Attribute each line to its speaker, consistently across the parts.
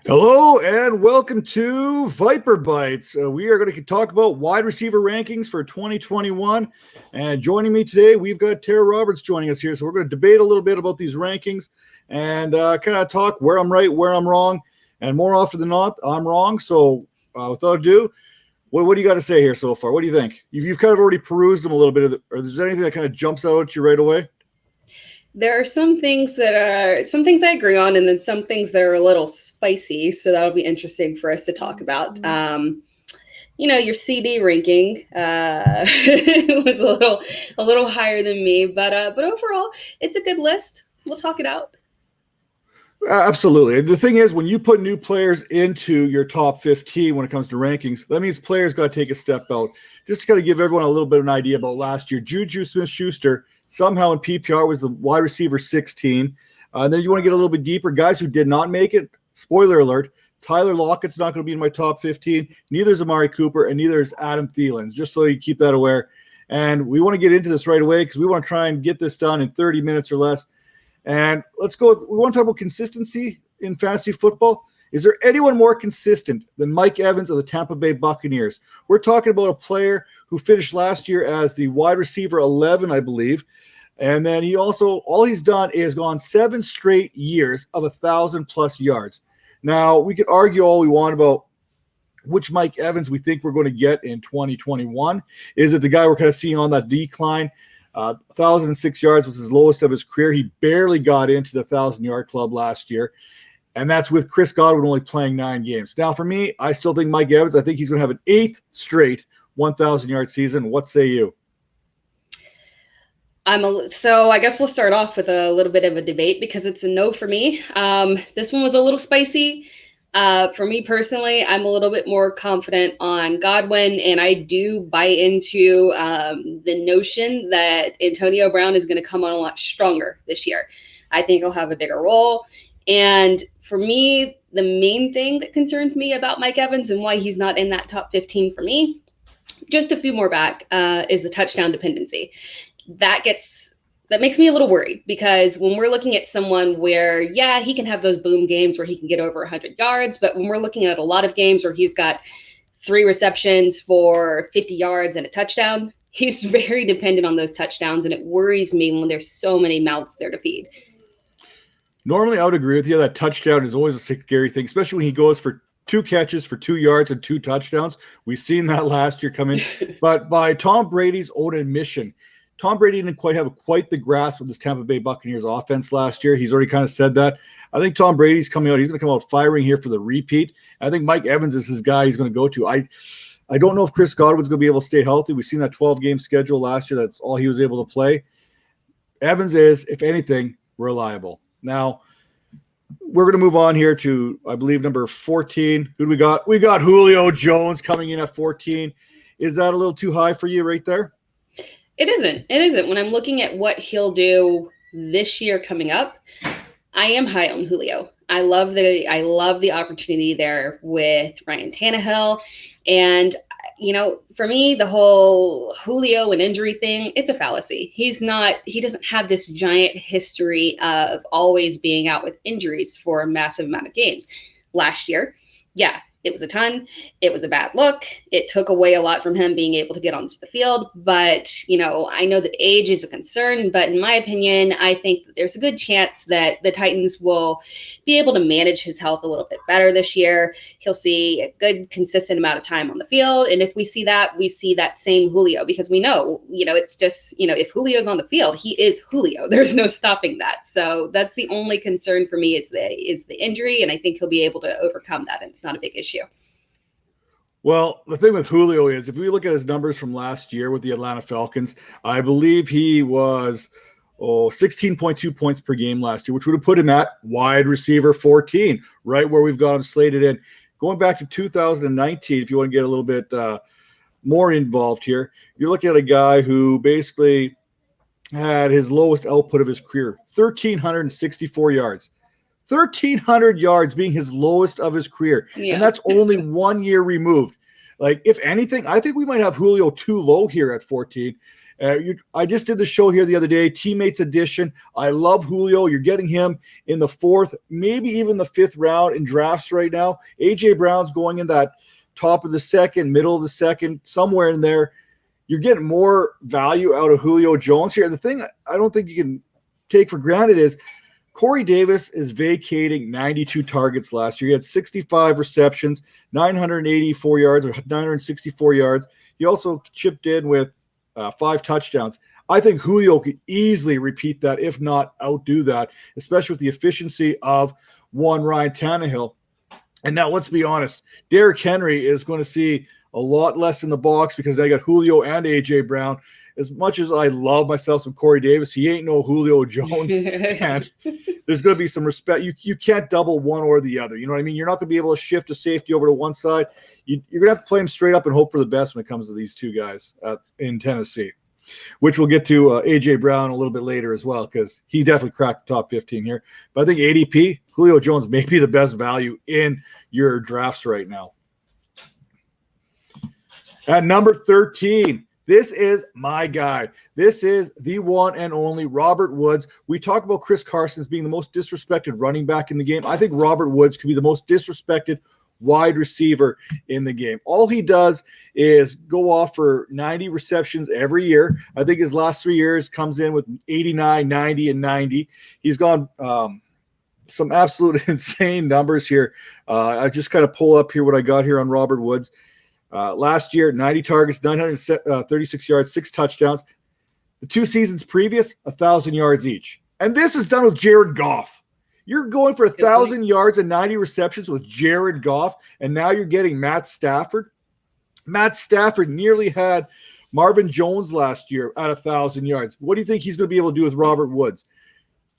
Speaker 1: Hello and welcome to Viper Bites. We are going to talk about wide receiver rankings for 2021. And joining me today, we've got Tera Roberts joining us here. So we're going to debate a little bit about these rankings and kind of talk where I'm right, where I'm wrong. And more often than not, I'm wrong. So without ado, what do you got to say here so far? What do you think? You've kind of already perused them a little bit. Or is there anything that kind of jumps out at you right away?
Speaker 2: There are some things I agree on, and then some things that are a little spicy. So that'll be interesting for us to talk about. Your CD ranking was a little higher than me, but overall, it's a good list. We'll talk it out.
Speaker 1: Absolutely. And the thing is, when you put new players into your top 15 when it comes to rankings, that means players got to take a step out. Just to kind of give everyone a little bit of an idea about last year, Juju Smith-Schuster somehow in PPR was the wide receiver 16. And then you want to get a little bit deeper. Guys who did not make it, spoiler alert, Tyler Lockett's not going to be in my top 15. Neither is Amari Cooper, and neither is Adam Thielen, just so you keep that aware. And we want to get into this right away because we want to try and get this done in 30 minutes or less. And let's go. We want to talk about consistency in fantasy football. Is there anyone more consistent than Mike Evans of the Tampa Bay Buccaneers? We're talking about a player who finished last year as the wide receiver 11, I believe. And then all he's done is gone 7 straight years of 1,000+ yards. Now, we could argue all we want about which Mike Evans we think we're going to get in 2021. Is it the guy we're kind of seeing on that decline? 1,006 yards was his lowest of his career. He barely got into the 1,000-yard club last year. And that's with Chris Godwin only playing 9 games. Now, for me, I still think Mike Evans, I think he's going to have an 8th straight 1,000-yard season. What say you?
Speaker 2: So I guess we'll start off with a little bit of a debate because it's a no for me. This one was a little spicy. For me personally, I'm a little bit more confident on Godwin, and I do buy into the notion that Antonio Brown is going to come on a lot stronger this year. I think he'll have a bigger role. And for me, the main thing that concerns me about Mike Evans and why he's not in that top 15 for me, just a few more back, is the touchdown dependency. That makes me a little worried because when we're looking at someone where, yeah, he can have those boom games where he can get over 100 yards, but when we're looking at a lot of games where he's got 3 receptions for 50 yards and a touchdown, he's very dependent on those touchdowns, and it worries me when there's so many mouths there to feed.
Speaker 1: Normally, I would agree with you. That touchdown is always a scary thing, especially when he goes for 2 catches for 2 yards and 2 touchdowns. We've seen that last year come in. But by Tom Brady's own admission, Tom Brady didn't quite have the grasp of this Tampa Bay Buccaneers offense last year. He's already kind of said that. I think Tom Brady's coming out. He's going to come out firing here for the repeat. I think Mike Evans is his guy he's going to go to. I don't know if Chris Godwin's going to be able to stay healthy. We've seen that 12-game schedule last year. That's all he was able to play. Evans is, if anything, reliable. Now, we're going to move on here to, I believe, number 14. Who do we got? We got Julio Jones coming in at 14. Is that a little too high for you right there?
Speaker 2: It isn't. When I'm looking at what he'll do this year coming up, I am high on Julio. I love the opportunity there with Ryan Tannehill. And, for me, the whole Julio and injury thing, it's a fallacy. He doesn't have this giant history of always being out with injuries for a massive amount of games. Last year, yeah, it was a ton. It was a bad look. It took away a lot from him being able to get onto the field. But, I know that age is a concern, but in my opinion, I think that there's a good chance that the Titans will be able to manage his health a little bit better this year. He'll see a good, consistent amount of time on the field. And if we see that same Julio, because we know, it's just, if Julio's on the field, he is Julio. There's no stopping that. So that's the only concern for me is the injury. And I think he'll be able to overcome that. And it's not a big issue.
Speaker 1: Well, the thing with Julio is if we look at his numbers from last year with the Atlanta Falcons, I believe he was 16.2 points per game last year, which would have put him at wide receiver 14, right where we've got him slated in. Going back to 2019, if you want to get a little bit more involved here, you're looking at a guy who basically had his lowest output of his career, 1,364 yards. 1,300 yards being his lowest of his career. Yeah. And that's only 1 year removed. Like, if anything, I think we might have Julio too low here at 14. I just did the show here the other day, teammates edition. I love Julio. You're getting him in the 4th, maybe even the 5th round in drafts right now. A.J. Brown's going in that top of the 2nd, middle of the 2nd, somewhere in there. You're getting more value out of Julio Jones here. The thing I don't think you can take for granted is Corey Davis is vacating 92 targets last year. He had 65 receptions, 984 yards or 964 yards. He also chipped in with 5 touchdowns. I think Julio could easily repeat that, if not outdo that, especially with the efficiency of one Ryan Tannehill. And now let's be honest, Derrick Henry is going to see a lot less in the box because they got Julio and A.J. Brown. As much as I love myself some Corey Davis, he ain't no Julio Jones. And there's going to be some respect. You can't double one or the other. You know what I mean? You're not going to be able to shift a safety over to one side. You're going to have to play them straight up and hope for the best when it comes to these two guys in Tennessee, which we'll get to A.J. Brown a little bit later as well because he definitely cracked the top 15 here. But I think ADP, Julio Jones may be the best value in your drafts right now. At number 13, this is my guy. This is the one and only Robert Woods. We talk about Chris Carson as being the most disrespected running back in the game. I think Robert Woods could be the most disrespected wide receiver in the game. All he does is go off for 90 receptions every year. I think his last 3 years comes in with 89, 90, and 90. He's gone some absolute insane numbers here. I just kind of pull up here what I got here on Robert Woods. Last year, 90 targets, 936 yards, 6 touchdowns. The 2 seasons previous, 1,000 yards each. And this is done with Jared Goff. You're going for 1,000 yards and 90 receptions with Jared Goff, and now you're getting Matt Stafford. Matt Stafford nearly had Marvin Jones last year at 1,000 yards. What do you think he's going to be able to do with Robert Woods?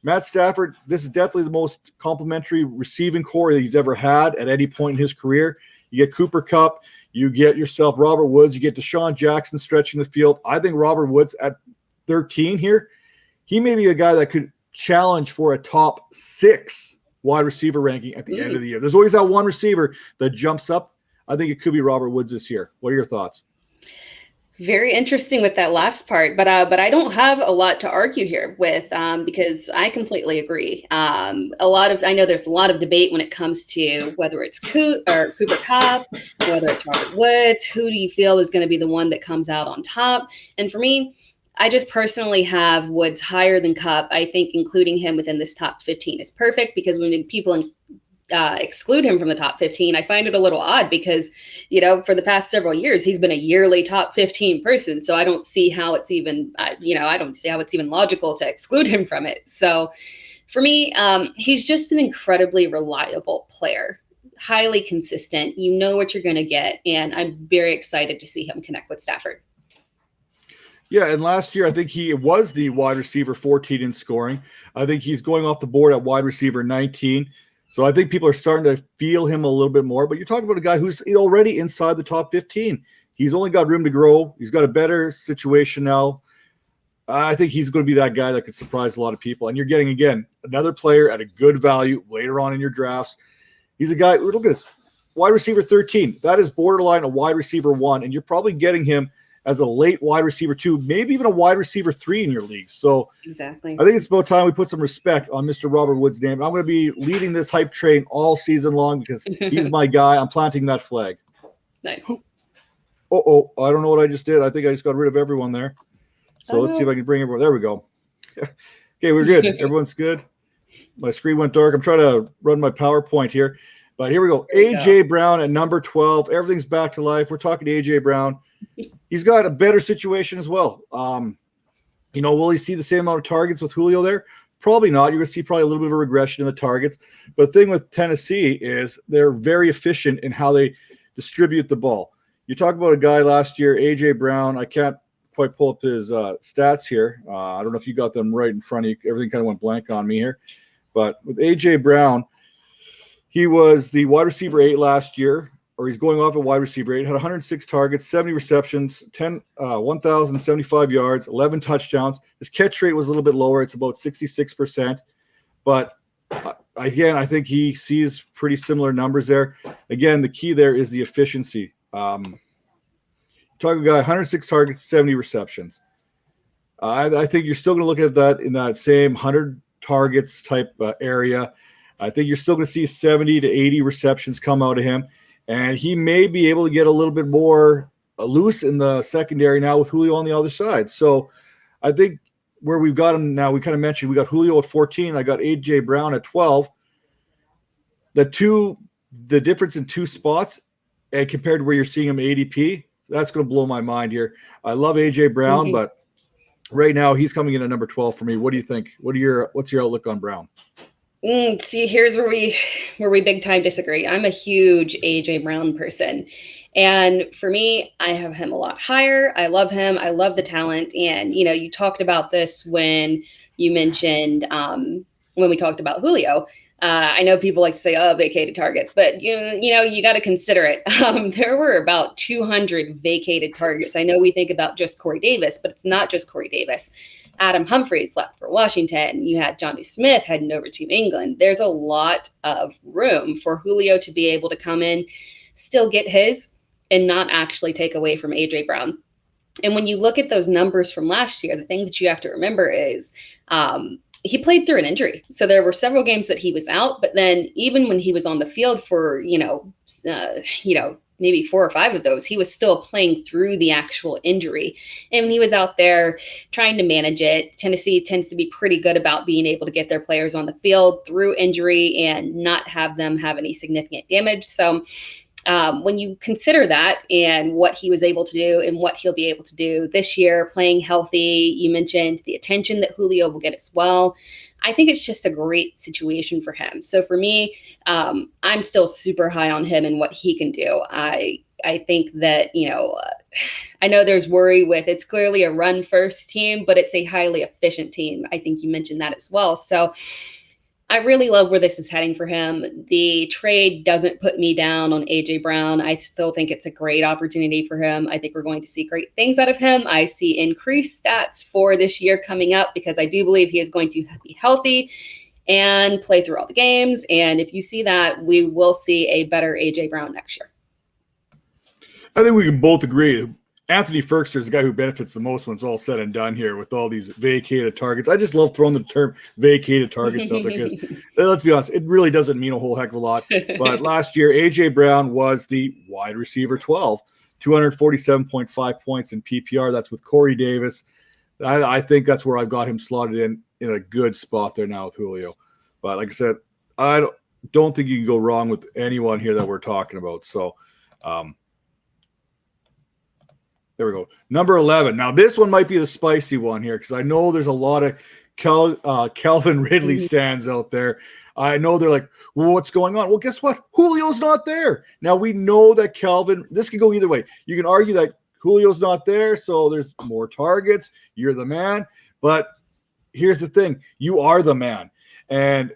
Speaker 1: Matt Stafford, this is definitely the most complimentary receiving core that he's ever had at any point in his career. You get Cooper Kupp, you get yourself Robert Woods, you get Deshaun Jackson stretching the field. I think Robert Woods at 13 here, he may be a guy that could challenge for a top 6 wide receiver ranking at the end of the year. There's always that one receiver that jumps up. I think it could be Robert Woods this year. What are your thoughts?
Speaker 2: Very interesting with that last part, but I don't have a lot to argue here with because I completely agree. I know there's a lot of debate when it comes to whether it's Cooper Kupp, whether it's Robert Woods. Who do you feel is going to be the one that comes out on top? And for me, I just personally have Woods higher than Kupp. I think including him within this top 15 is perfect because when people exclude him from the top 15, I find it a little odd because, for the past several years, he's been a yearly top 15 person. So I don't see how it's even, I don't see how it's even logical to exclude him from it. So for me, he's just an incredibly reliable player, highly consistent. You know what you're going to get. And I'm very excited to see him connect with Stafford.
Speaker 1: Yeah, and last year I think he was the wide receiver 14 in scoring. I think he's going off the board at wide receiver 19. So I think people are starting to feel him a little bit more. But you're talking about a guy who's already inside the top 15. He's only got room to grow. He's got a better situation now. I think he's going to be that guy that could surprise a lot of people. And you're getting, again, another player at a good value later on in your drafts. He's a guy, look at this, wide receiver 13. That is borderline a wide receiver 1. And you're probably getting him as a late wide receiver 2, maybe even a wide receiver 3 in your league. So
Speaker 2: exactly,
Speaker 1: I think it's about time we put some respect on Mr. Robert Woods' name. I'm going to be leading this hype train all season long because he's my guy. I'm planting that flag.
Speaker 2: Nice.
Speaker 1: I don't know what I just did. I think I just got rid of everyone there. So let's see if I can bring everyone. There we go. Okay, we're good. Everyone's good. My screen went dark. I'm trying to run my PowerPoint here. But here we go. A.J. Brown at number 12. Everything's back to life. We're talking to A.J. Brown. He's got a better situation as well. Will he see the same amount of targets with Julio there? Probably not. You're going to see probably a little bit of a regression in the targets. But the thing with Tennessee is they're very efficient in how they distribute the ball. You talk about a guy last year, A.J. Brown. I can't quite pull up his stats here. I don't know if you got them right in front of you. Everything kind of went blank on me here. But with A.J. Brown, he was the wide receiver 8 last year, or he's going off at wide receiver 8, had 106 targets, 70 receptions, 1,075 yards, 11 touchdowns. His catch rate was a little bit lower. It's about 66%. But again, I think he sees pretty similar numbers there. Again, the key there is the efficiency. Talking guy, 106 targets, 70 receptions. I think you're still going to look at that in that same 100 targets type area. I think you're still going to see 70 to 80 receptions come out of him, and he may be able to get a little bit more loose in the secondary now with Julio on the other side. So I think where we've got him now, we kind of mentioned we got Julio at 14. I got A.J. Brown at 12. The difference in two spots and compared to where you're seeing him ADP, that's going to blow my mind here. I love A.J. Brown, but right now he's coming in at number 12 for me. What do you think? What's your outlook on Brown?
Speaker 2: See, here's where we big time disagree. I'm a huge AJ Brown person. And for me, I have him a lot higher. I love him. I love the talent. And, you talked about this when you mentioned, when we talked about Julio. I know people like to say, oh, vacated targets, but you got to consider it. There were about 200 vacated targets. I know we think about just Corey Davis, but it's not just Corey Davis. Adam Humphries left for Washington. You had Johnny Smith heading over to England. There's a lot of room for Julio to be able to come in, still get his, and not actually take away from A.J. Brown. And when you look at those numbers from last year, the thing that you have to remember is he played through an injury. So there were several games that he was out, but then even when he was on the field for, maybe 4 or 5 of those, he was still playing through the actual injury. And when he was out there trying to manage it, Tennessee tends to be pretty good about being able to get their players on the field through injury and not have them have any significant damage. So when you consider that and what he was able to do and what he'll be able to do this year, playing healthy, you mentioned the attention that Julio will get as well. I think it's just a great situation for him. So for me, I'm still super high on him and what he can do. I think that, I know there's worry with it's clearly a run first team, but it's a highly efficient team. I think you mentioned that as well. So I really love where this is heading for him. The trade doesn't put me down on A.J. Brown. I still think it's a great opportunity for him. I think we're going to see great things out of him. I see increased stats for this year coming up because I do believe he is going to be healthy and play through all the games. And if you see that, we will see a better A.J. Brown next year.
Speaker 1: I think we can both agree. Anthony Ferkster is the guy who benefits the most when it's all said and done here with all these vacated targets. I just love throwing the term vacated targets out there because, let's be honest, it really doesn't mean a whole heck of a lot. But last year, A.J. Brown was the wide receiver 12, 247.5 points in PPR. That's with Corey Davis. I think that's where I've got him slotted in a good spot there now with Julio. But like I said, I don't think you can go wrong with anyone here that we're talking about. So, there we go. Number 11. Now, this one might be the spicy one here because I know there's a lot of Calvin Ridley stands out there. I know they're like, well, what's going on? Well, guess what? Julio's not there. Now, we know that this can go either way. You can argue that Julio's not there, so there's more targets. You're the man. But here's the thing. You are the man. And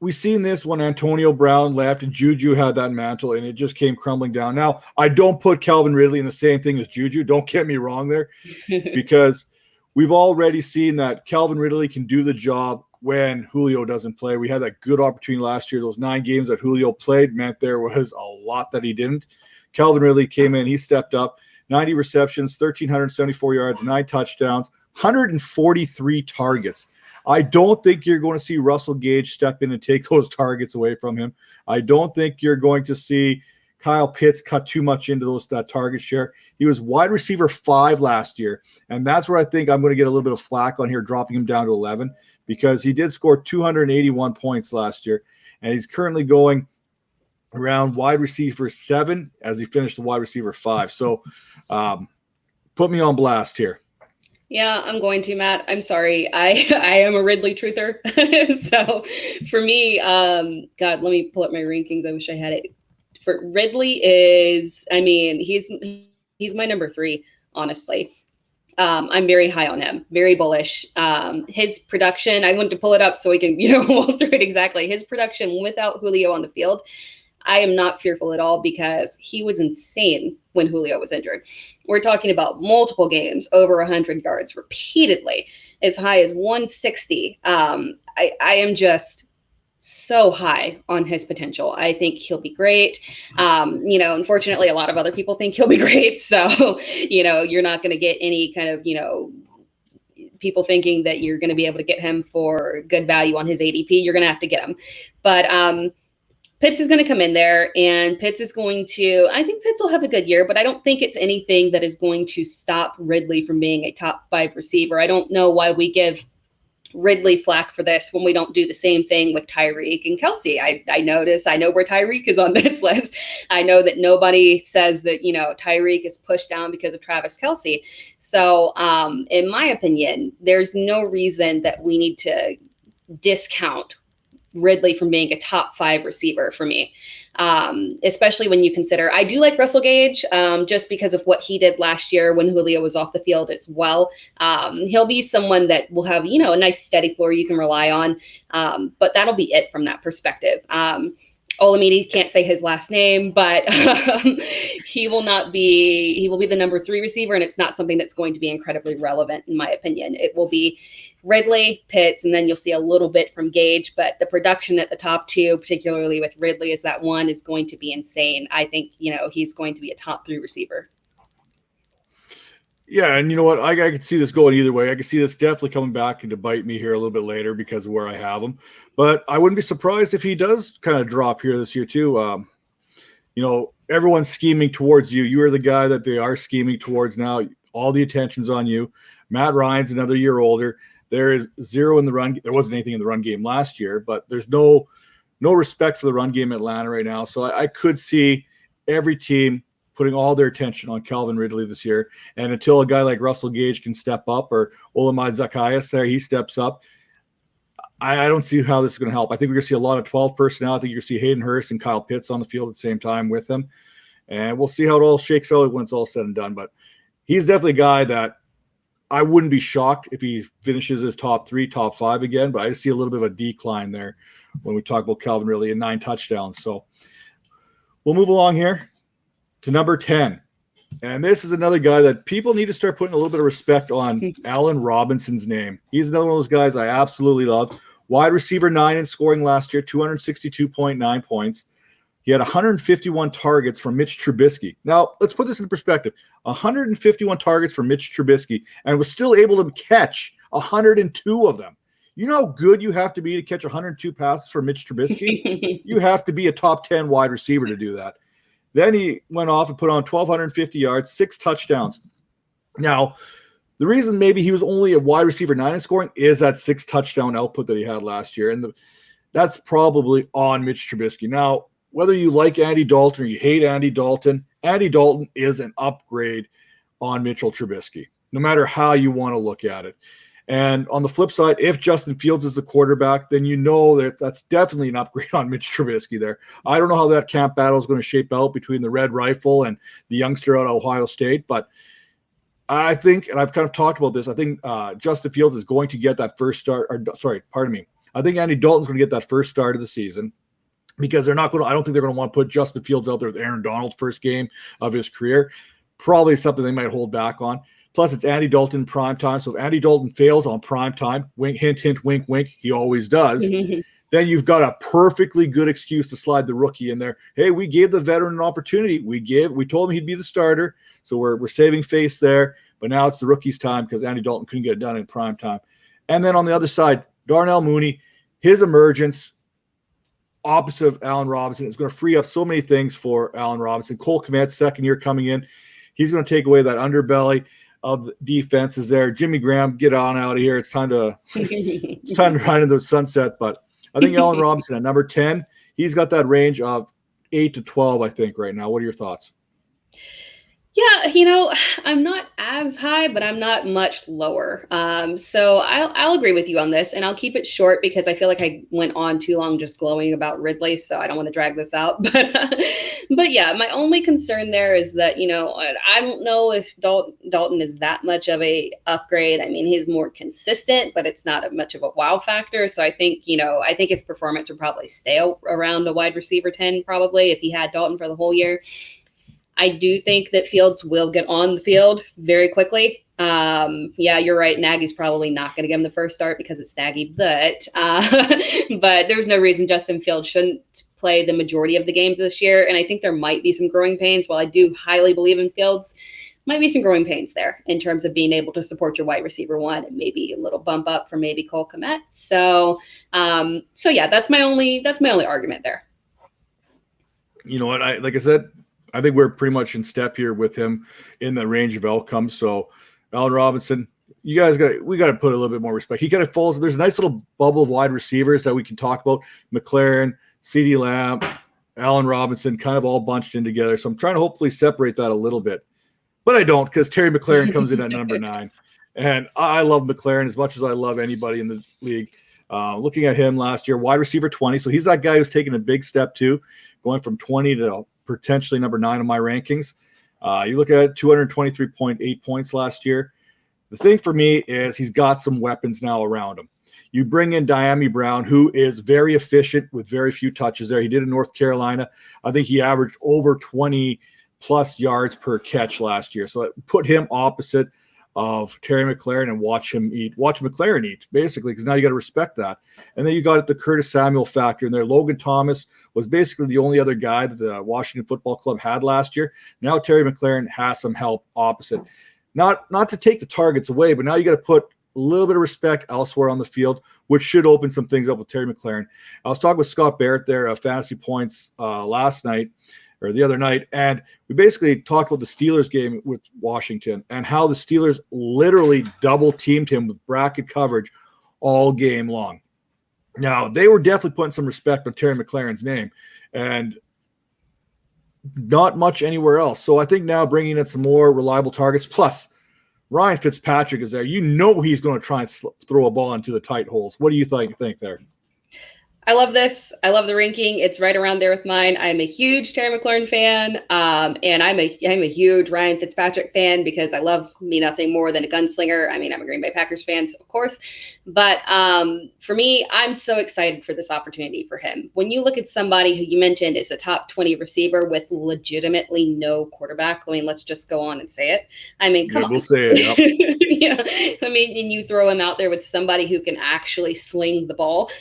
Speaker 1: we've seen this when Antonio Brown left and Juju had that mantle and it just came crumbling down. Now, I don't put Calvin Ridley in the same thing as Juju. Don't get me wrong there because we've already seen that Calvin Ridley can do the job when Julio doesn't play. We had that good opportunity last year. Those 9 games that Julio played meant there was a lot that he didn't. Calvin Ridley came in. He stepped up. 90 receptions, 1,374 yards, 9 touchdowns, 143 targets. I don't think you're going to see Russell Gage step in and take those targets away from him. I don't think you're going to see Kyle Pitts cut too much into that target share. He was wide receiver 5 last year, and that's where I think I'm going to get a little bit of flack on here, dropping him down to 11 because he did score 281 points last year, and he's currently going around wide receiver 7 as he finished the wide receiver 5. So put me on blast here.
Speaker 2: Yeah, I'm going to, Matt. I'm sorry. I am a Ridley truther. So for me, God, let me pull up my rankings. I wish I had it. For Ridley he's my number 3, honestly. I'm very high on him, very bullish. His production, I wanted to pull it up so we can, walk through it exactly. His production without Julio on the field, I am not fearful at all because he was insane when Julio was injured. We're talking about multiple games, over 100 yards repeatedly, as high as 160. I am just so high on his potential. I think he'll be great. Unfortunately, a lot of other people think he'll be great. So, you're not going to get any kind of, people thinking that you're going to be able to get him for good value on his ADP, you're going to have to get him. But Pitts is going to come in there, and Pitts is going to, I think Pitts will have a good year, but I don't think it's anything that is going to stop Ridley from being a top 5 receiver. I don't know why we give Ridley flack for this when we don't do the same thing with Tyreek and Kelsey. I know where Tyreek is on this list. I know that nobody says that, Tyreek is pushed down because of Travis Kelsey. So in my opinion, there's no reason that we need to discount Ridley from being a top 5 receiver for me, especially when you consider I do like Russell Gage just because of what he did last year when Julio was off the field as well. He'll be someone that will have, a nice steady floor you can rely on, but that'll be it from that perspective. Olamide, can't say his last name, but he will be the number 3 receiver, and it's not something that's going to be incredibly relevant in my opinion. It will be Ridley, Pitts, and then you'll see a little bit from Gage, but the production at the top 2, particularly with Ridley, is that one is going to be insane. I think, he's going to be a top 3 receiver.
Speaker 1: Yeah, and you know what? I could see this going either way. I could see this definitely coming back and to bite me here a little bit later because of where I have him. But I wouldn't be surprised if he does kind of drop here this year too. Everyone's scheming towards you. You are the guy that they are scheming towards now. All the attention's on you. Matt Ryan's another year older. There is zero in the run. There wasn't anything in the run game last year, but there's no respect for the run game in Atlanta right now. So I could see every team putting all their attention on Calvin Ridley this year. And until a guy like Russell Gage can step up, or Olamide Zacchaeus there, he steps up, I don't see how this is going to help. I think we're going to see a lot of 12 personnel. I think you're going to see Hayden Hurst and Kyle Pitts on the field at the same time with him. And we'll see how it all shakes out when it's all said and done. But he's definitely a guy that I wouldn't be shocked if he finishes his top 3, top 5 again, but I see a little bit of a decline there when we talk about Calvin Ridley and 9 touchdowns. So we'll move along here to number 10. And this is another guy that people need to start putting a little bit of respect on Allen Robinson's name. He's another one of those guys I absolutely love. Wide receiver 9 in scoring last year, 262.9 points. He had 151 targets from Mitch Trubisky. Now, let's put this in perspective. 151 targets from Mitch Trubisky, and was still able to catch 102 of them. You know how good you have to be to catch 102 passes from Mitch Trubisky? You have to be a top 10 wide receiver to do that. Then he went off and put on 1,250 yards, 6 touchdowns. Now, the reason maybe he was only a wide receiver 9 in scoring is that 6 touchdown output that he had last year, and that's probably on Mitch Trubisky. Now, whether you like Andy Dalton or you hate Andy Dalton is an upgrade on Mitchell Trubisky, no matter how you want to look at it. And on the flip side, if Justin Fields is the quarterback, then you know that that's definitely an upgrade on Mitch Trubisky there. I don't know how that camp battle is going to shape out between the Red Rifle and the youngster out of Ohio State, but I think, and I've kind of talked about this, I think Justin Fields is going to get that first start. I think Andy Dalton's going to get that first start of the season, because I don't think they're going to want to put Justin Fields out there with Aaron Donald first game of his career. Probably something they might hold back on. Plus, it's Andy Dalton prime time. So if Andy Dalton fails on prime time, wink, hint, hint, wink, wink, he always does, then you've got a perfectly good excuse to slide the rookie in there. Hey, we gave the veteran an opportunity. We told him he'd be the starter. So we're saving face there. But now it's the rookie's time because Andy Dalton couldn't get it done in prime time. And then on the other side, Darnell Mooney, his emergence opposite of Allen Robinson is going to free up so many things for Allen Robinson. Cole Kmet, second year coming in. He's going to take away that underbelly of the defenses there. Jimmy Graham, get on out of here. It's time to ride into the sunset. But I think Allen Robinson at number 10, he's got that range of 8 to 12, I think, right now. What are your thoughts?
Speaker 2: Yeah, I'm not as high, but I'm not much lower. So I'll agree with you on this, and I'll keep it short because I feel like I went on too long just glowing about Ridley, so I don't want to drag this out. But yeah, my only concern there is that, I don't know if Dalton is that much of a upgrade. I mean, he's more consistent, but it's not much of a wow factor. So I think his performance would probably stay around a wide receiver 10 probably if he had Dalton for the whole year. I do think that Fields will get on the field very quickly. Yeah, you're right. Nagy's probably not going to give him the first start because it's Nagy, but there's no reason Justin Fields shouldn't play the majority of the games this year. And I think there might be some growing pains. While I do highly believe in Fields, might be some growing pains there in terms of being able to support your wide receiver one and maybe a little bump up for maybe Cole Kmet. So yeah, that's my only argument there.
Speaker 1: You know what? Like I said, I think we're pretty much in step here with him in the range of outcomes. So Allen Robinson, we got to put a little bit more respect. He kind of falls. There's a nice little bubble of wide receivers that we can talk about. McLaurin, CeeDee Lamb, Allen Robinson, kind of all bunched in together. So I'm trying to hopefully separate that a little bit. But I don't, because Terry McLaurin comes in at number 9. And I love McLaurin as much as I love anybody in the league. Looking at him last year, wide receiver 20. So he's that guy who's taken a big step too, going from 20 to potentially number 9 on my rankings. You look at 223.8 points last year. The thing for me is he's got some weapons now around him. You bring in Diami Brown, who is very efficient with very few touches there. He did in North Carolina. I think he averaged over 20-plus yards per catch last year. So put him opposite of Terry McLaurin and watch McLaurin eat, basically, because now you got to respect that. And then you got the Curtis Samuel factor in there. Logan Thomas was basically the only other guy that the Washington Football Club had last year. Now Terry McLaurin has some help opposite. Not to take the targets away, but now you got to put a little bit of respect elsewhere on the field, which should open some things up with Terry McLaurin. I was talking with Scott Barrett there of Fantasy Points last night or the other night, and we basically talked about the Steelers game with Washington and how the Steelers literally double-teamed him with bracket coverage all game long. Now, they were definitely putting some respect on Terry McLaurin's name, and not much anywhere else. So I think now bringing in some more reliable targets, plus Ryan Fitzpatrick is there. You know he's going to try and throw a ball into the tight holes. What do you think there?
Speaker 2: I love this. I love the ranking. It's right around there with mine. I'm a huge Terry McLaurin fan, and I'm a huge Ryan Fitzpatrick fan because I love me nothing more than a gunslinger. I mean, I'm a Green Bay Packers fan, so of course. But for me, I'm so excited for this opportunity for him. When you look at somebody who you mentioned is a top 20 receiver with legitimately no quarterback, I mean, let's just go on and say it. I mean, come on.
Speaker 1: We'll say it. Yep.
Speaker 2: Yeah. I mean, and you throw him out there with somebody who can actually sling the ball.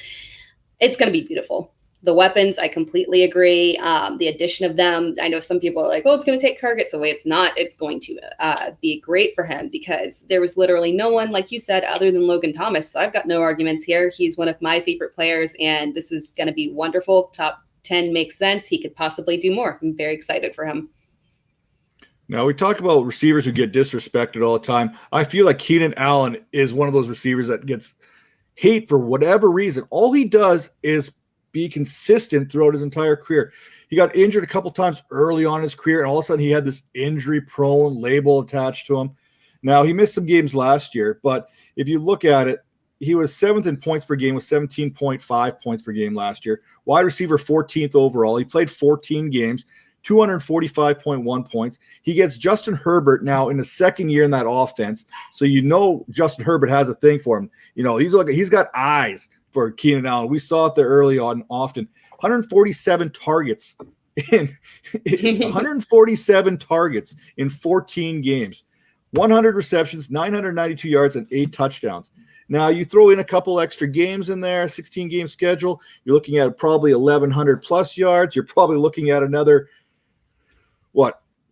Speaker 2: It's going to be beautiful. The weapons, I completely agree. The addition of them, I know some people are like, oh, it's going to take targets away. It's not. It's going to be great for him because there was literally no one, like you said, other than Logan Thomas. So I've got no arguments here. He's one of my favorite players, and this is going to be wonderful. Top 10 makes sense. He could possibly do more. I'm very excited for him.
Speaker 1: Now, we talk about receivers who get disrespected all the time. I feel like Keenan Allen is one of those receivers that gets hate for whatever reason. All he does is be consistent throughout his entire career. He got injured a couple times early on in his career, and all of a sudden he had this injury-prone label attached to him. Now, he missed some games last year, but if you look at it, he was 7th in points per game with 17.5 points per game last year. Wide receiver 14th overall. He played 14 games, 245.1 points. He gets Justin Herbert now in the second year in that offense. So you know Justin Herbert has a thing for him. You know, he's got eyes for Keenan Allen. We saw it there early on often. 147 targets in 147 targets in 14 games. 100 receptions, 992 yards, and 8 touchdowns. Now, you throw in a couple extra games in there, 16-game schedule. You're looking at probably 1,100-plus yards. You're probably looking at another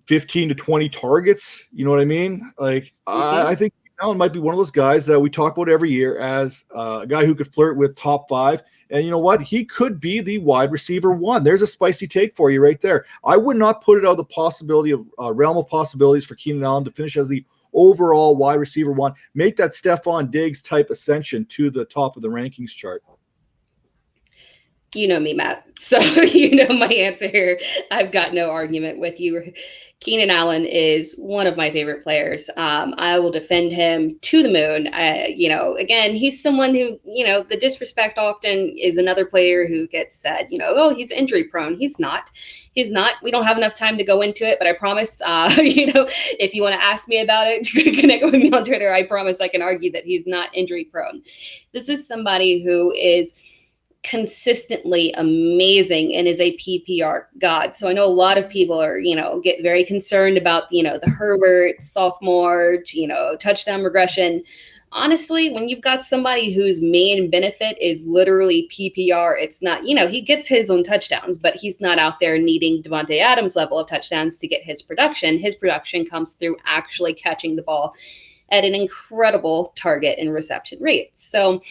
Speaker 1: 15 to 20 targets? You know what I mean? Like, I think Allen might be one of those guys that we talk about every year as a guy who could flirt with top 5. And you know what? He could be the wide receiver 1. There's a spicy take for you right there. I would not put it out of the possibility of realm of possibilities for Keenan Allen to finish as the overall wide receiver 1. Make that Stefon Diggs type ascension to the top of the rankings chart.
Speaker 2: You know me, Matt. So you know my answer here. I've got no argument with you. Keenan Allen is one of my favorite players. I will defend him to the moon. Again, he's someone who, the disrespect often is another player who gets said, oh, he's injury prone. He's not. He's not. We don't have enough time to go into it, but I promise, if you want to ask me about it, connect with me on Twitter. I promise I can argue that he's not injury prone. This is somebody who is consistently amazing and is a PPR god. So I know a lot of people are, get very concerned about, the Herbert sophomore, touchdown regression. honestly, when you've got somebody whose main benefit is literally PPR, it's not, he gets his own touchdowns, but he's not out there needing Devontae Adams level of touchdowns to get his production. His production comes through actually catching the ball at an incredible target and reception rate. So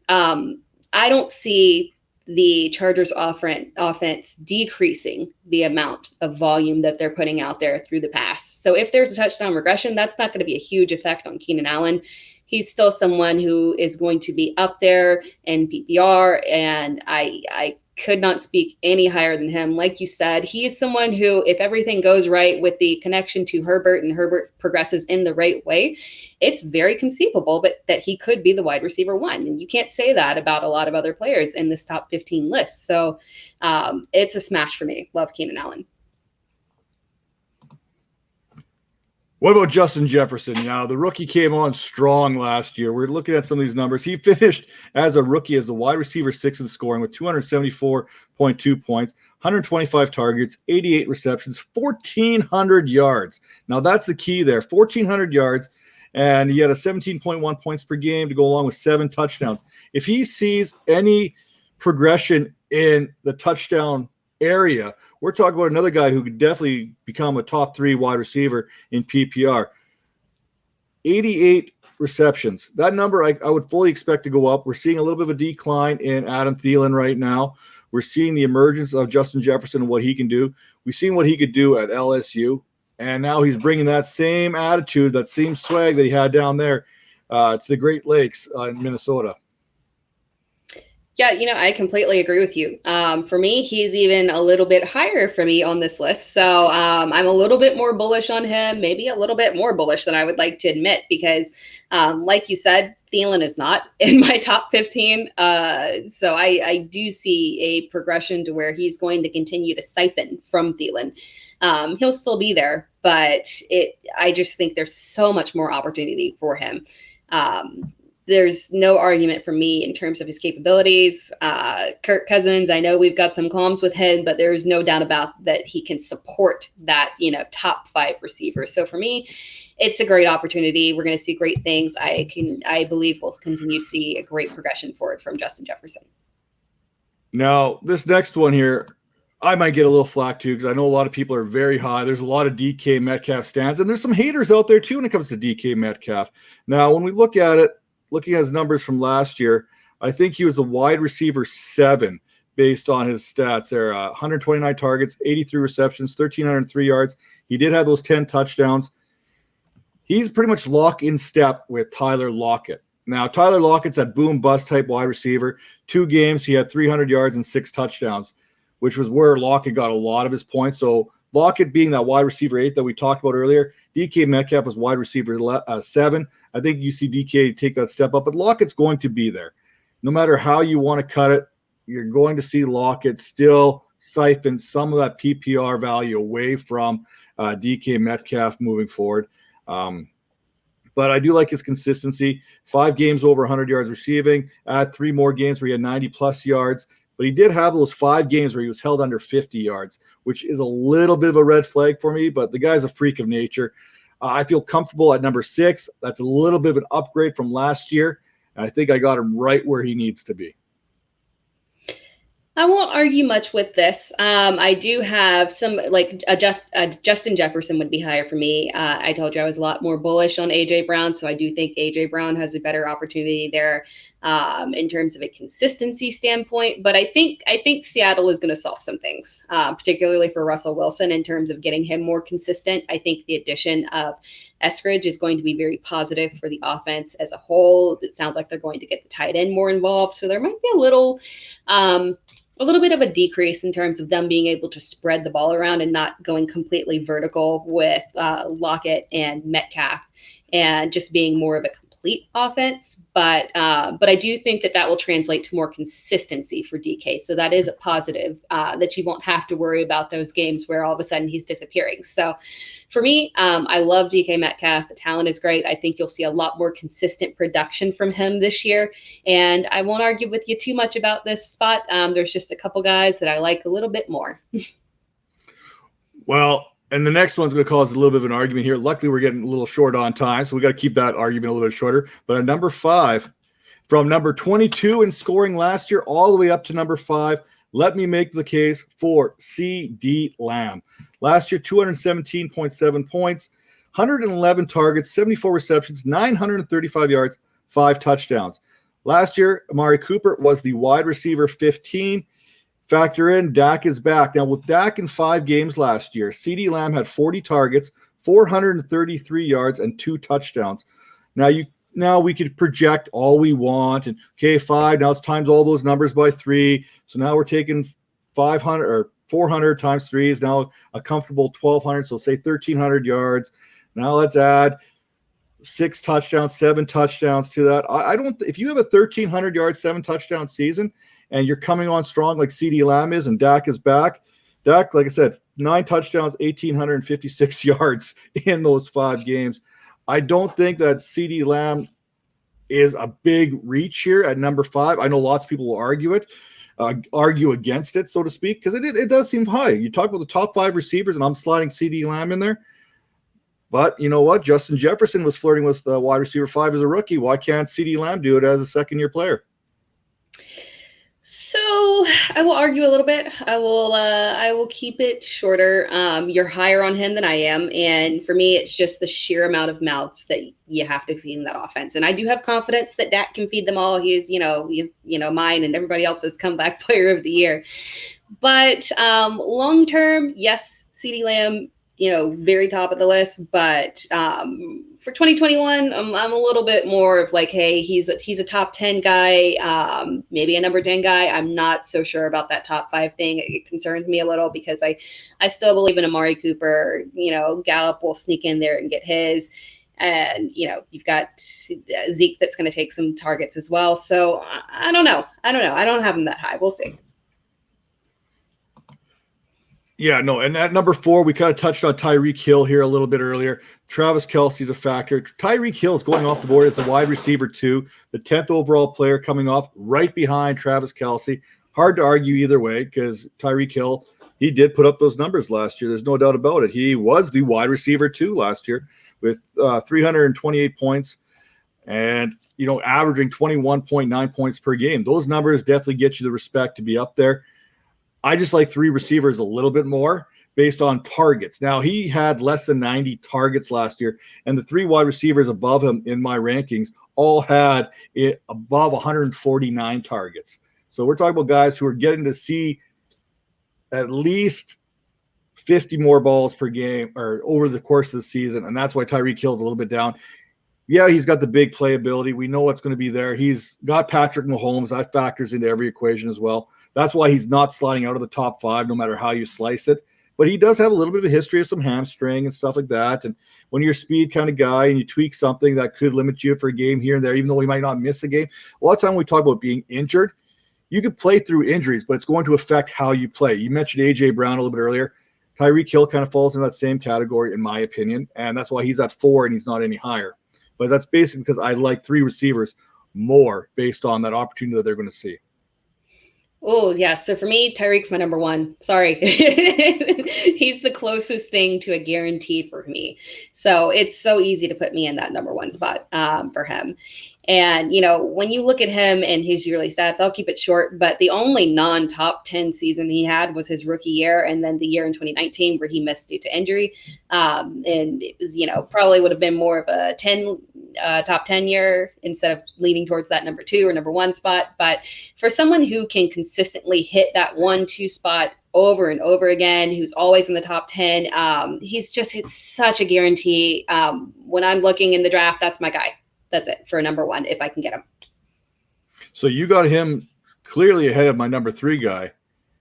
Speaker 2: I don't see the Chargers offense decreasing the amount of volume that they're putting out there through the pass. So if there's a touchdown regression, that's not going to be a huge effect on Keenan Allen. He's still someone who is going to be up there in PPR, and I could not speak any higher than him. Like you said, he is someone who, if everything goes right with the connection to Herbert and Herbert progresses in the right way, it's very conceivable that he could be the wide receiver 1. And you can't say that about a lot of other players in this top 15 list. So it's a smash for me. Love Keenan Allen.
Speaker 1: What about Justin Jefferson? Now, the rookie came on strong last year. We're looking at some of these numbers. He finished as a rookie as a wide receiver 6 in scoring with 274.2 points, 125 targets, 88 receptions, 1,400 yards. Now, that's the key there, 1,400 yards, and he had a 17.1 points per game to go along with 7 touchdowns. If he sees any progression in the touchdown area, we're talking about another guy who could definitely become a top 3 wide receiver in PPR. 88 receptions. That number I would fully expect to go up. We're seeing a little bit of a decline in Adam Thielen right now. We're seeing the emergence of Justin Jefferson and what he can do. We've seen what he could do at LSU, and now he's bringing that same attitude, that same swag that he had down there to the Great Lakes in Minnesota.
Speaker 2: Yeah, I completely agree with you. For me, he's even a little bit higher for me on this list. So I'm a little bit more bullish on him, maybe a little bit more bullish than I would like to admit, because like you said, Thielen is not in my top 15. So I do see a progression to where he's going to continue to siphon from Thielen. He'll still be there, but I just think there's so much more opportunity for him. There's no argument for me in terms of his capabilities. Kirk Cousins, I know we've got some qualms with him, but there's no doubt about that he can support that, top 5 receiver. So for me, it's a great opportunity. We're going to see great things. I believe we'll continue to see a great progression forward from Justin Jefferson.
Speaker 1: Now, this next one here, I might get a little flack too, because I know a lot of people are very high. There's a lot of DK Metcalf stands, and there's some haters out there too when it comes to DK Metcalf. Now, when we look at it, looking at his numbers from last year, I think he was a wide receiver 7 based on his stats there. 129 targets, 83 receptions, 1,303 yards. He did have those 10 touchdowns. He's pretty much lock in step with Tyler Lockett. Now, Tyler Lockett's a boom-bust type wide receiver. 2 games, he had 300 yards and 6 touchdowns, which was where Lockett got a lot of his points. So Lockett being that wide receiver 8 that we talked about earlier, DK Metcalf was wide receiver 7. I think you see DK take that step up, but Lockett's going to be there. No matter how you want to cut it, you're going to see Lockett still siphon some of that PPR value away from DK Metcalf moving forward. But I do like his consistency. 5 games over 100 yards receiving, 3 more games where he had 90-plus yards. But he did have those 5 games where he was held under 50 yards, which is a little bit of a red flag for me, but the guy's a freak of nature. I feel comfortable at number 6. That's a little bit of an upgrade from last year. And I think I got him right where he needs to be.
Speaker 2: I won't argue much with this. I do have some, like Justin Jefferson would be higher for me. I told you I was a lot more bullish on A.J. Brown, so I do think A.J. Brown has a better opportunity there in terms of a consistency standpoint. But I think Seattle is going to solve some things, particularly for Russell Wilson in terms of getting him more consistent. I think the addition of Eskridge is going to be very positive for the offense as a whole. It sounds like they're going to get the tight end more involved, so there might be a little bit of a decrease in terms of them being able to spread the ball around and not going completely vertical with Lockett and Metcalf and just being more of a complete offense. But I do think that will translate to more consistency for DK. So that is a positive that you won't have to worry about those games where all of a sudden he's disappearing. So for me, I love DK Metcalf. The talent is great. I think you'll see a lot more consistent production from him this year. And I won't argue with you too much about this spot. There's just a couple guys that I like a little bit more.
Speaker 1: Well, And the next one's going to cause a little bit of an argument here. Luckily, we're getting a little short on time, so we got to keep that argument a little bit shorter. But at number 5, from number 22 in scoring last year all the way up to number 5, let me make the case for CeeDee Lamb. Last year, 217.7 points, 111 targets, 74 receptions, 935 yards, 5 touchdowns. Last year, Amari Cooper was the wide receiver 15. Factor in Dak is back. Now, with Dak in 5 games last year, CeeDee Lamb had 40 targets, 433 yards, and 2 touchdowns. Now we could project all we want. And okay, 5, now it's times all those numbers by 3. So now we're taking 500 or 400 times 3 is now a comfortable 1,200. So say 1,300 yards. Now let's add 6 touchdowns, 7 touchdowns to that. I don't. If you have a 1,300 yard, 7 touchdown season, and you're coming on strong like CeeDee Lamb is, and Dak is back. Dak, like I said, 9 touchdowns, 1,856 yards in those 5 games. I don't think that CeeDee Lamb is a big reach here at number 5. I know lots of people will argue against it, so to speak, because it does seem high. You talk about the top 5 receivers, and I'm sliding CeeDee Lamb in there. But you know what? Justin Jefferson was flirting with wide receiver 5 as a rookie. Why can't CeeDee Lamb do it as a second-year player?
Speaker 2: So I will argue a little bit. I will keep it shorter. You're higher on him than I am, and for me, it's just the sheer amount of mouths that you have to feed in that offense. And I do have confidence that Dak can feed them all. He's mine and everybody else's comeback player of the year. But long term, yes, CeeDee Lamb, very top of the list. But for 2021, I'm a little bit more of like, hey, he's a top 10 guy, maybe a number 10 guy. I'm not so sure about that top 5 thing. It concerns me a little because I still believe in Amari Cooper. Gallup will sneak in there and get his. And, you've got Zeke that's going to take some targets as well. So I don't know. I don't have him that high. We'll see.
Speaker 1: Yeah, no, and at number 4, we kind of touched on Tyreek Hill here a little bit earlier. Travis Kelce's a factor. Tyreek Hill is going off the board as a wide receiver 2, the 10th overall player coming off right behind Travis Kelce. Hard to argue either way because Tyreek Hill, he did put up those numbers last year. There's no doubt about it. He was the wide receiver 2 last year with 328 points and, averaging 21.9 points per game. Those numbers definitely get you the respect to be up there. I just like 3 receivers a little bit more based on targets. Now, he had less than 90 targets last year, and the 3 wide receivers above him in my rankings all had it above 149 targets. So we're talking about guys who are getting to see at least 50 more balls per game or over the course of the season, and that's why Tyreek Hill's a little bit down. Yeah, he's got the big playability. We know what's going to be there. He's got Patrick Mahomes. That factors into every equation as well. That's why he's not sliding out of the top 5, no matter how you slice it. But he does have a little bit of a history of some hamstring and stuff like that. And when you're a speed kind of guy and you tweak something that could limit you for a game here and there, even though he might not miss a game, a lot of time when we talk about being injured, you could play through injuries, but it's going to affect how you play. You mentioned A.J. Brown a little bit earlier. Tyreek Hill kind of falls in that same category, in my opinion, and that's why he's at 4 and he's not any higher. But that's basically because I like 3 receivers more based on that opportunity that they're going to see.
Speaker 2: Oh, yeah. So for me, Tyreek's my number 1. Sorry. He's the closest thing to a guarantee for me. So it's so easy to put me in that number 1 spot for him. And, when you look at him and his yearly stats, I'll keep it short, but the only non-top 10 season he had was his rookie year. And then the year in 2019 where he missed due to injury. And it was, probably would have been more of a top 10 year instead of leaning towards that number 2 or number 1 spot. But for someone who can consistently hit that 1-2 spot over and over again, who's always in the top 10, it's such a guarantee. When I'm looking in the draft, that's my guy. That's it for number 1 if I can get him.
Speaker 1: So you got him clearly ahead of my number 3 guy,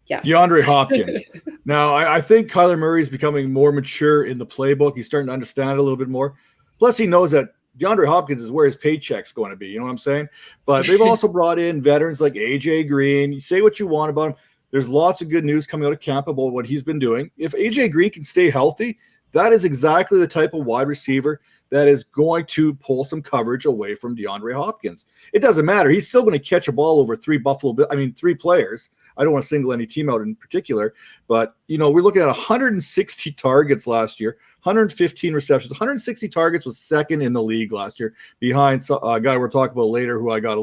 Speaker 2: yes.
Speaker 1: DeAndre Hopkins. Now, I think Kyler Murray is becoming more mature in the playbook. He's starting to understand it a little bit more. Plus, he knows that DeAndre Hopkins is where his paycheck's going to be. You know what I'm saying? But they've also brought in veterans like A.J. Green. You say what you want about him. There's lots of good news coming out of camp about what he's been doing. If A.J. Green can stay healthy, that is exactly the type of wide receiver that is going to pull some coverage away from DeAndre Hopkins. It doesn't matter. He's still going to catch a ball over three players. I don't want to single any team out in particular, but, we're looking at 160 targets last year, 115 receptions, 160 targets was second in the league last year behind a guy we're talking about later who I got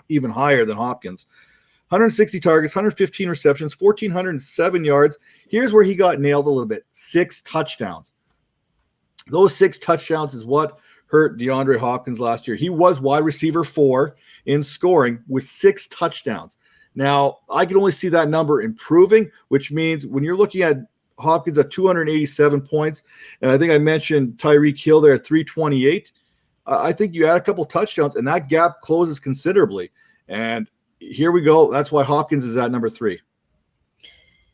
Speaker 1: even higher than Hopkins. 160 targets, 115 receptions, 1,407 yards. Here's where he got nailed a little bit. 6 touchdowns. Those 6 touchdowns is what hurt DeAndre Hopkins last year. He was wide receiver 4 in scoring with 6 touchdowns. Now, I can only see that number improving, which means when you're looking at Hopkins at 287 points, and I think I mentioned Tyreek Hill there at 328, I think you add a couple touchdowns, and that gap closes considerably. And here we go. That's why Hopkins is at number 3.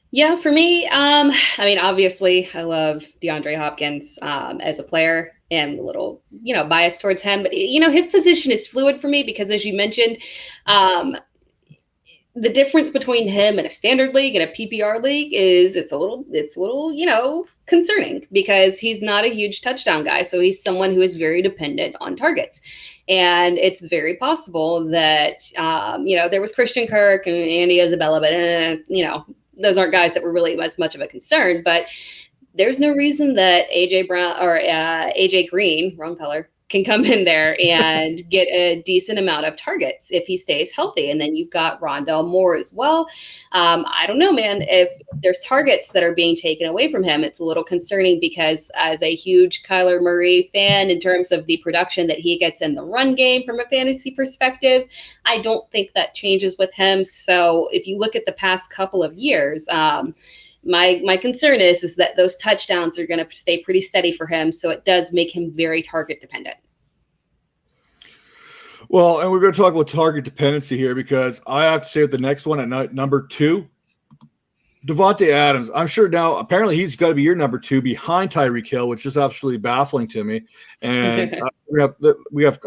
Speaker 2: Yeah, for me, obviously I love DeAndre Hopkins as a player and a little, biased towards him. But, his position is fluid for me because, as you mentioned, the difference between him and a standard league and a PPR league is it's a little, concerning because he's not a huge touchdown guy. So he's someone who is very dependent on targets. And it's very possible that, there was Christian Kirk and Andy Isabella, but, those aren't guys that were really as much of a concern. But there's no reason that AJ Brown or AJ Green, wrong color, can come in there and get a decent amount of targets if he stays healthy. And then you've got Rondell Moore as well. I don't know, man, if there's targets that are being taken away from him, it's a little concerning because as a huge Kyler Murray fan, in terms of the production that he gets in the run game from a fantasy perspective, I don't think that changes with him. So if you look at the past couple of years, my concern is that those touchdowns are going to stay pretty steady for him. So it does make him very target dependent.
Speaker 1: Well, and we're going to talk about target dependency here because I have to say with the next one at number 2, Devontae Adams. I'm sure now, apparently he's got to be your number 2 behind Tyreek Hill, which is absolutely baffling to me. And we have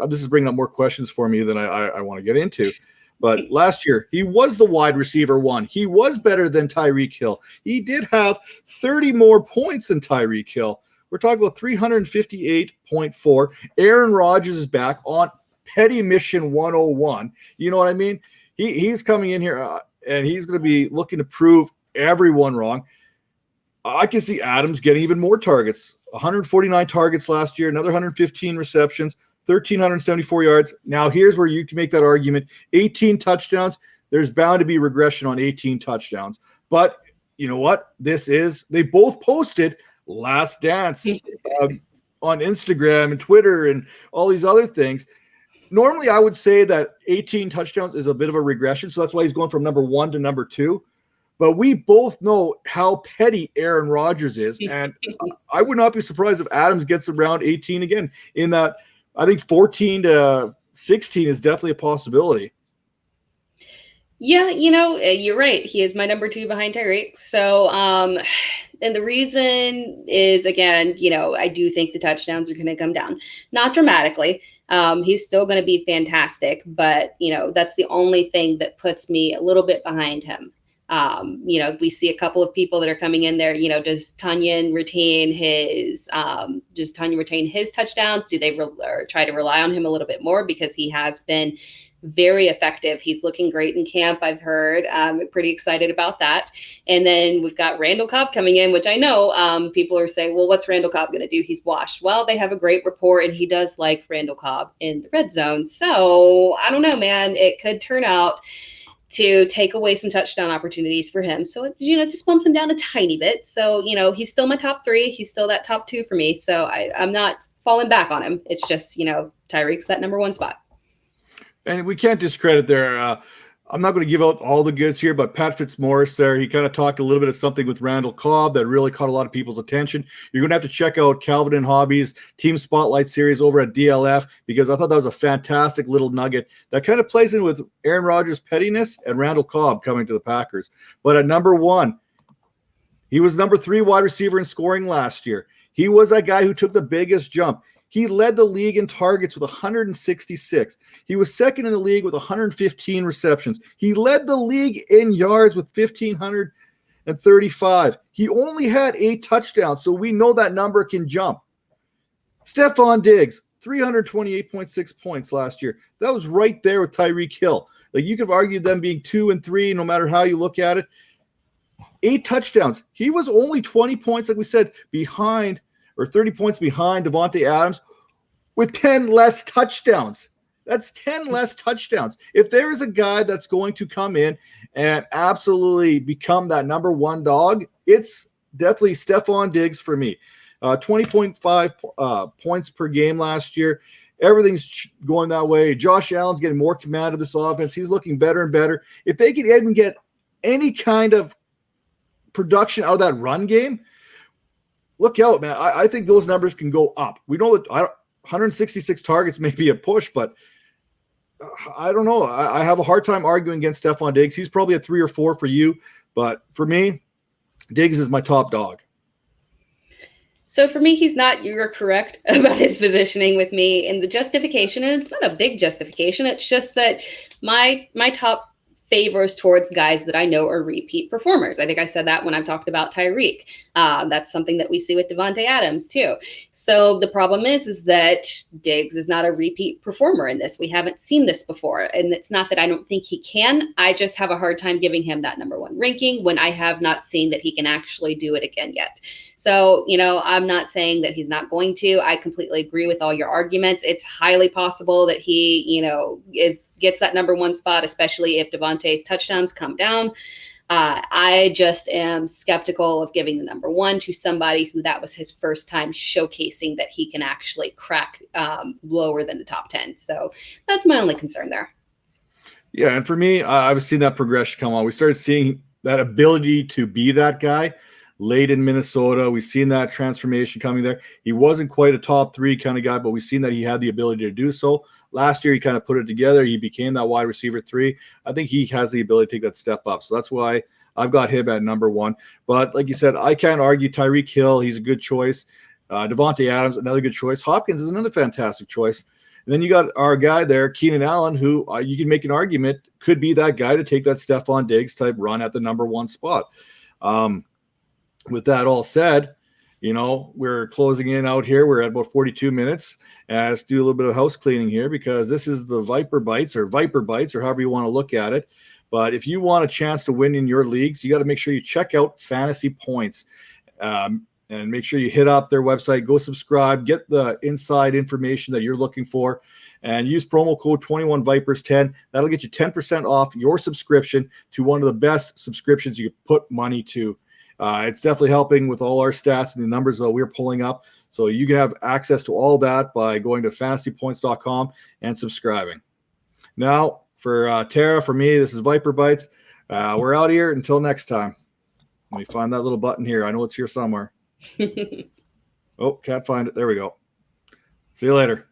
Speaker 1: this is bringing up more questions for me than I want to get into. But last year, he was the wide receiver 1. He was better than Tyreek Hill. He did have 30 more points than Tyreek Hill. We're talking about 358.4. Aaron Rodgers is back on petty mission 101. You know what I mean? He's coming in here and he's going to be looking to prove everyone wrong. I can see Adams getting even more targets. 149 targets last year, another 115 receptions, 1,374 yards. Now, here's where you can make that argument. 18 touchdowns. There's bound to be regression on 18 touchdowns. But you know what? They both posted Last Dance on Instagram and Twitter and all these other things. Normally, I would say that 18 touchdowns is a bit of a regression. So that's why he's going from number 1 to number 2. But we both know how petty Aaron Rodgers is. And I would not be surprised if Adams gets around 18 again. In that, I think 14 to 16 is definitely a possibility.
Speaker 2: Yeah, you're right. He is my number 2 behind Tyreek. So, and the reason is, again, I do think the touchdowns are going to come down. Not dramatically. He's still going to be fantastic. But, that's the only thing that puts me a little bit behind him. We see a couple of people that are coming in there. Does Tunyon retain his touchdowns? Do they try to rely on him a little bit more because he has been very effective? He's looking great in camp, I've heard. I'm pretty excited about that. And then we've got Randall Cobb coming in, which I know people are saying, well, what's Randall Cobb going to do? He's washed. Well, they have a great rapport, and he does like Randall Cobb in the red zone. So I don't know, man. It could turn out to take away some touchdown opportunities for him. So, it just bumps him down a tiny bit. So, he's still my top 3. He's still that top 2 for me. So I'm not falling back on him. It's just, Tyreek's that number 1 spot.
Speaker 1: And we can't discredit there. I'm not going to give out all the goods here, but Pat Fitzmaurice there, he kind of talked a little bit of something with Randall Cobb that really caught a lot of people's attention. You're going to have to check out Calvin and Hobby's Team Spotlight series over at DLF because I thought that was a fantastic little nugget that kind of plays in with Aaron Rodgers' pettiness and Randall Cobb coming to the Packers. But at number 1, he was number 3 wide receiver in scoring last year. He was that guy who took the biggest jump. He led the league in targets with 166. He was second in the league with 115 receptions. He led the league in yards with 1,535. He only had 8 touchdowns, so we know that number can jump. Stefon Diggs, 328.6 points last year. That was right there with Tyreek Hill. Like, you could argue them being 2 and 3, no matter how you look at it. 8 touchdowns. He was only 20 points, like we said, behind, or 30 points behind Davante Adams with 10 less touchdowns. That's 10 less touchdowns. If there is a guy that's going to come in and absolutely become that number one dog, it's definitely Stefon Diggs for me. 20.5 points per game last year. Everything's going that way. Josh Allen's getting more command of this offense. He's looking better and better. If they could even get any kind of production out of that run game, look out, man. I think those numbers can go up. We know that 166 targets may be a push, but I don't know. I have a hard time arguing against Stefon Diggs. He's probably a 3 or 4 for you, but for me, Diggs is my top dog.
Speaker 2: So for me, he's not. You're correct about his positioning with me. And the justification, and it's not a big justification, it's just that my top favors towards guys that I know are repeat performers. I think I said that when I've talked about Tyreek. That's something that we see with Davante Adams too. So the problem is that Diggs is not a repeat performer in this. We haven't seen this before. And it's not that I don't think he can. I just have a hard time giving him that number one ranking when I have not seen that he can actually do it again yet. So, I'm not saying that he's not going to. I completely agree with all your arguments. It's highly possible that he, gets that number one spot, especially if Davante's touchdowns come down. I just am skeptical of giving the number one to somebody who that was his first time showcasing that he can actually crack lower than the top 10. So that's my only concern there.
Speaker 1: Yeah, and for me, I've seen that progression come on. We started seeing that ability to be that guy late in Minnesota. We've seen that transformation coming there. He wasn't quite a top 3 kind of guy, but we've seen that he had the ability to do so. Last year, he kind of put it together. He became that wide receiver 3. I think he has the ability to take that step up. So that's why I've got him at number 1. But like you said, I can't argue Tyreek Hill. He's a good choice. Davante Adams, another good choice. Hopkins is another fantastic choice. And then you got our guy there, Keenan Allen, who you can make an argument could be that guy to take that Stefon Diggs type run at the number 1 spot. With that all said, we're closing in out here. We're at about 42 minutes. Let's do a little bit of house cleaning here because this is the Viper Bites or however you want to look at it. But if you want a chance to win in your leagues, you got to make sure you check out Fantasy Points and make sure you hit up their website, go subscribe, get the inside information that you're looking for, and use promo code 21Vipers10. That'll get you 10% off your subscription to one of the best subscriptions you can put money to. It's definitely helping with all our stats and the numbers that we're pulling up. So you can have access to all that by going to fantasypoints.com and subscribing. Now, for Tara, for me, this is Viper Bites. We're out here until next time. Let me find that little button here. I know it's here somewhere. Oh, can't find it. There we go. See you later.